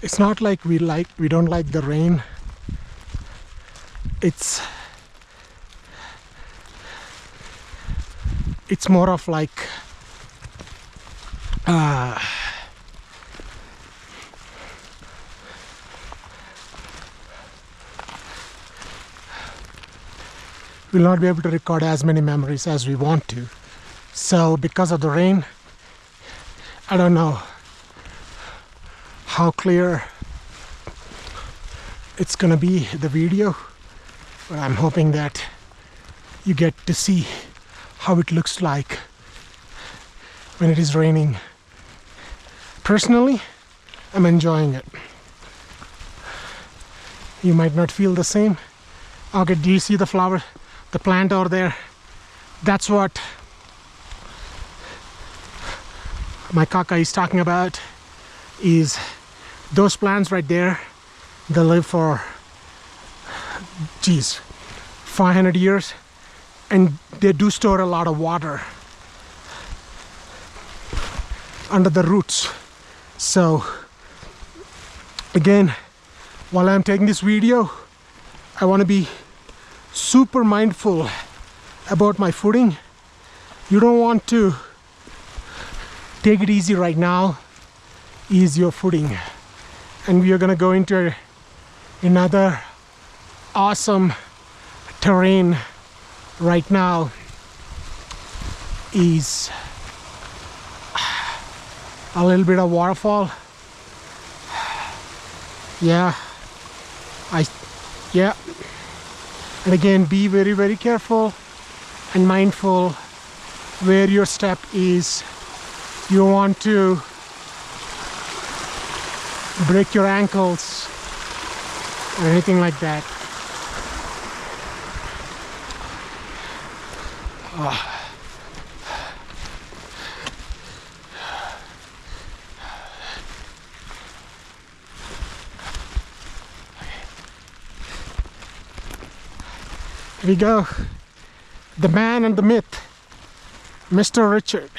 It's not like we don't like the rain. It's more of like we'll not be able to record as many memories as we want to. So because of the rain, I don't know how clear it's gonna be, the video, but I'm hoping that you get to see how it looks like when it is raining. Personally, I'm enjoying it. You might not feel the same. Okay, do you see the flower, the plant over there? That's what my kaka is talking about, is those plants right there. They live for 500 years, and they do store a lot of water under the roots. So again, while I'm taking this video, I want to be super mindful about my footing. You don't want to take it easy right now. Ease your footing. And we are going to go into another awesome terrain right now. Is a little bit of waterfall. Yeah. And again, be very, very careful and mindful where your step is. You want to break your ankles or anything like that. Here we go. The man and the myth, Mr. Richard.